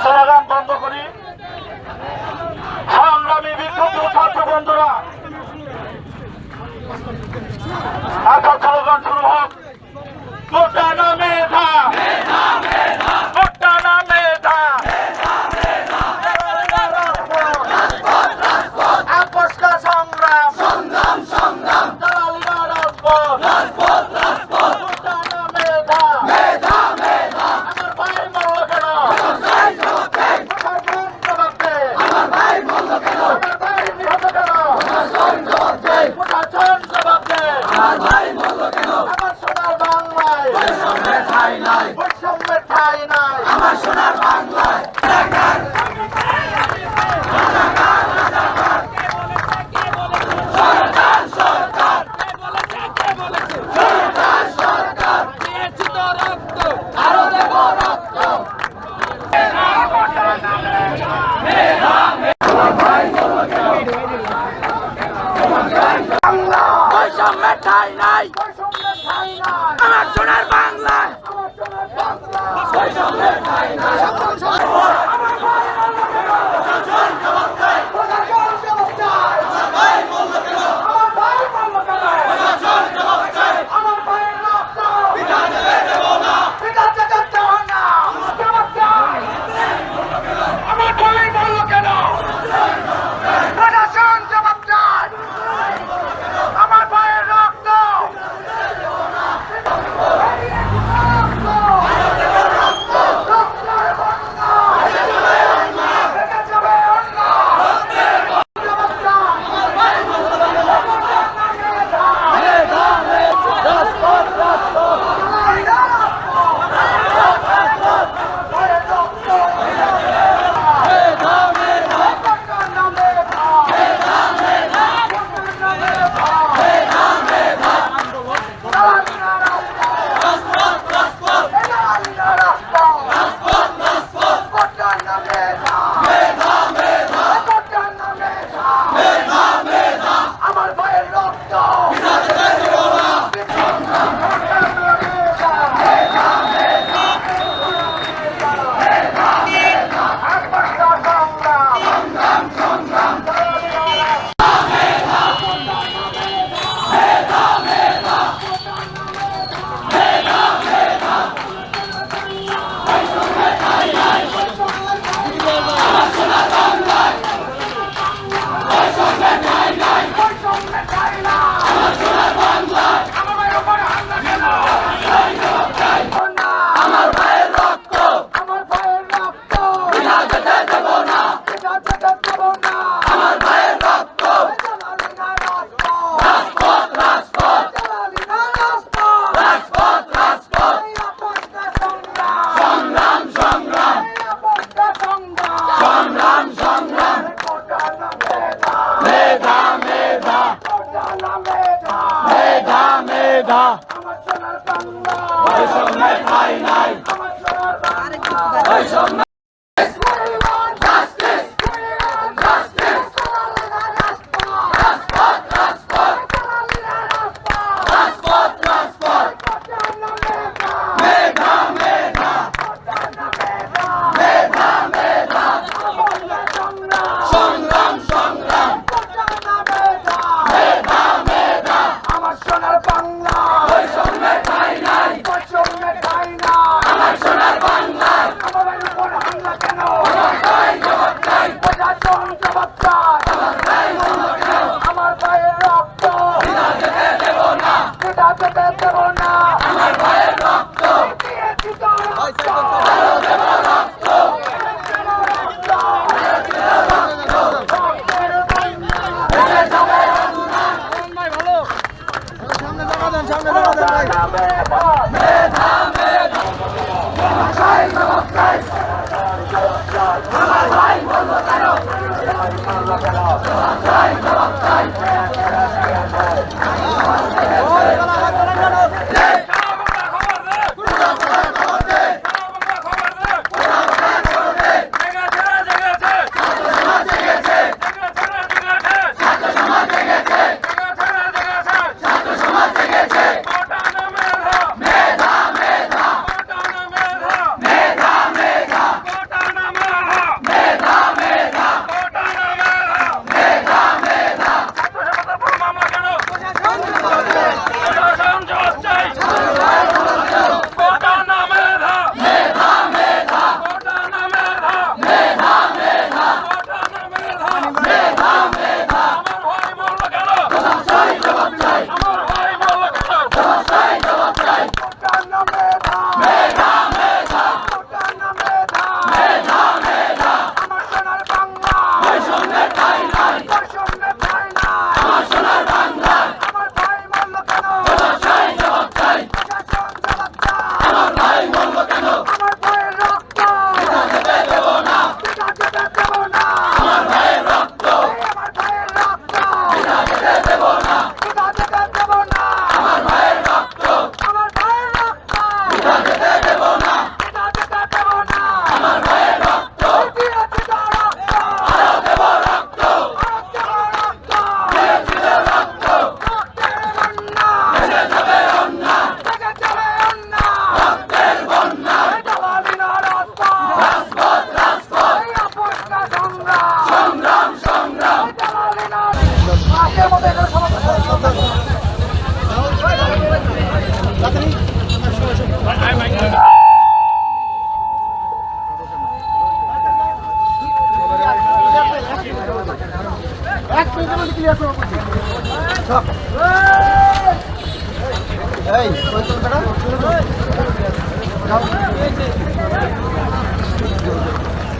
Slogan বন্ধ করি। সংগ্রামী বিক্ষুব্ধ ছাত্র বন্ধুরা, আচ্ছা স্লোগান শুরু হোক। কোটা না মেধা, কোটা না মেধা, আপোষ কা সংগ্রাম, সংগ্রাম সংগ্রাম, দালালিরা রাজপথ, কোটা না মেধা, মেধা মেধা, আমার ভাই মরল কেন, আমার ভাই মরল কেন, আমার ভাই নিহত কেন, প্রশাসন জবাব দে, আমার ভাই মরল কেন, আমার সোনার বাংলায় বৈষম্যের ঠাঁই নাই, বৈষম্যের ঠাঁই নাই, আমার সোনার বাংলায় বৈষম্যের ঠাঁই নাই, আমার সোনার বাংলায় বৈষম্যের ঠাঁই নাই। মেধা আমার সোনার বাংলা বৈষম্যের ঠাঁই নাই আমার সোনার বাংলা বৈষম্য সংগ্রাম সংগ্রাম আমার সোনার বাংলা বৈষম্যের ঠাঁই নাই বৈষম্যের ঠাঁই নাই আমার সোনার বাংলা আমাদের উপর হামলা কেন জবাব চাই প্রশাসন জবাব চায় আমার ভাইয়ের রক্ত বিনা যেতে দেব না এটা যেতে দেব না আমার ভাইয়ের রক্ত দিয়েছি তো রক্ত আরো দেব রক্ত বেঁচে যাবে মেধা মেধা ভাষায় জবাব চাই আমার ভাই বলবো কেন জবাব চাই জবাব চাই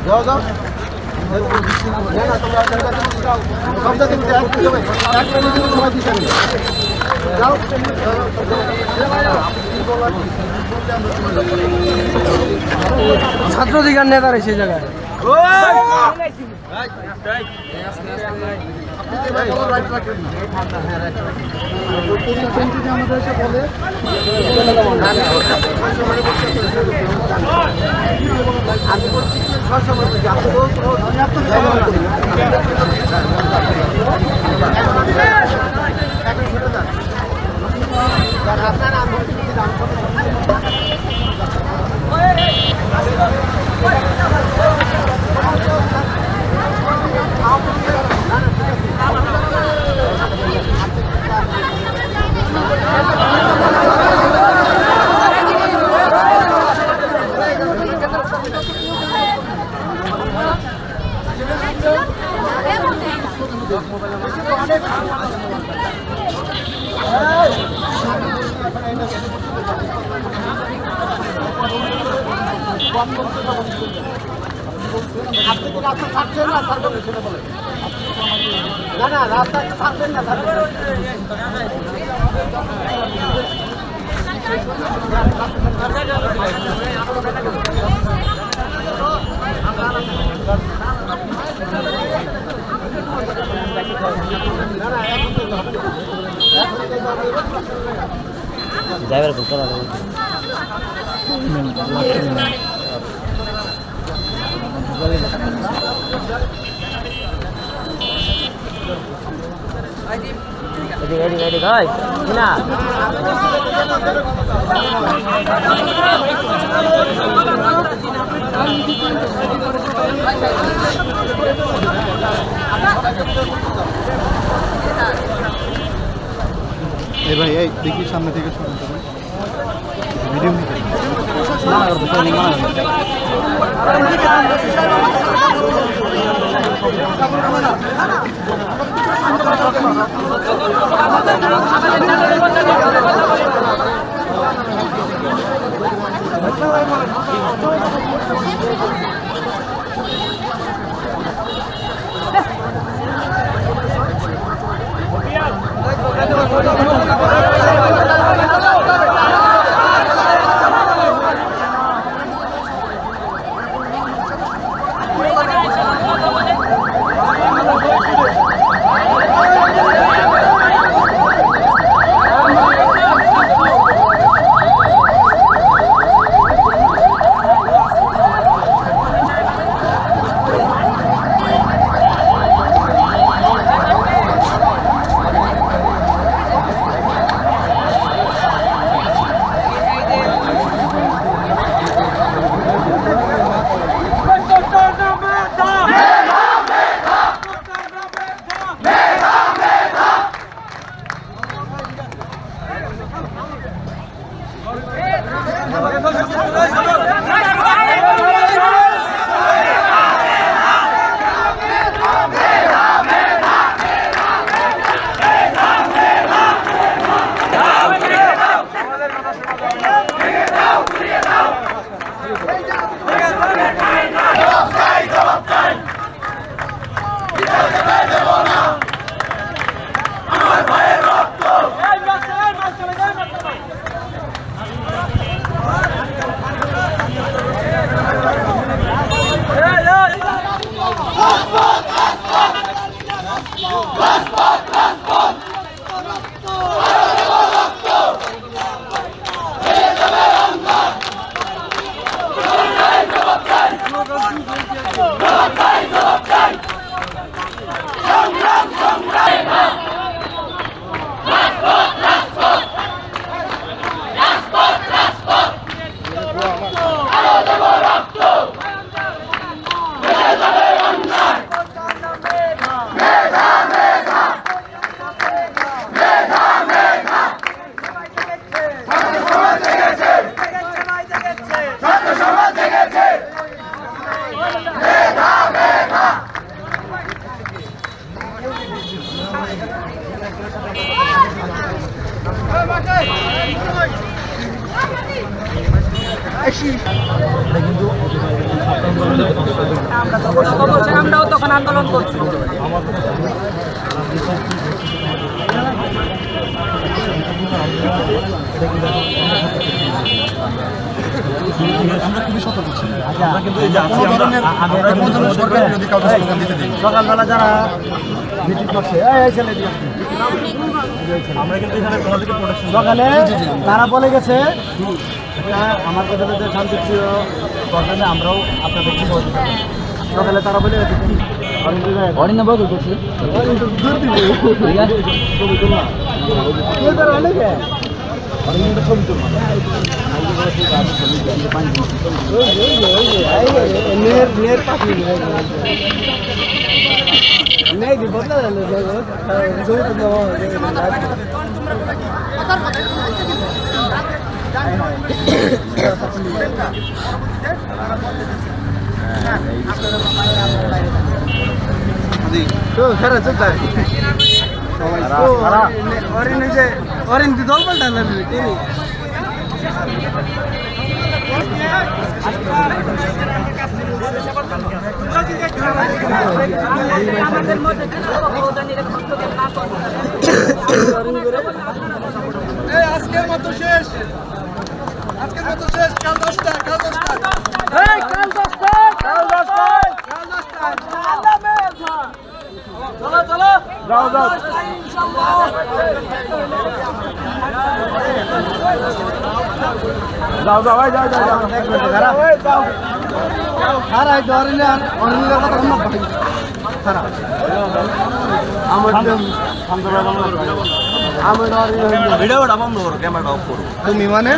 যাও যাও ছাত্র অধিকার নেতার সেই জায়গায় না রাস্তা থাকবেন না ড্রাইভার খুব করা এদিকে হয় না এই ভাই এই দেখি সামনে থেকে শুরু করুন ভিডিও নিতে আমরাও তখন আন্দোলন করছি। আমরা খুবই সতর্ক ছিলাম। আমরা কিন্তু এই যে আছি আমরা কোনো ধরনের সরকারি বিরোধী কাউকে স্লোগান দিতে দেই। সকালবেলা যারা মিটিং করছে আমরা কিন্তু এখানে তোমাদেরকে প্রোটেকশন সকালে তারা বলে গেছে আমার কথা যে শান্তিপ্রিয় দরকারে আমরাও আপনাদের কি সকালে তারা বলে গেছে কি অনেক নম্বর করছে দল পাল্টা আজকের মতো শেষ কাল 10টা চলো যাও যাও যাও যাও ভাই যাও যাও যাও খারাপ ধরে না অনিলের কথা আমরা ভাই খারাপ আমার ভিডিওটা বন্ধ করো ক্যামেরাটা অফ করো তুমি মানে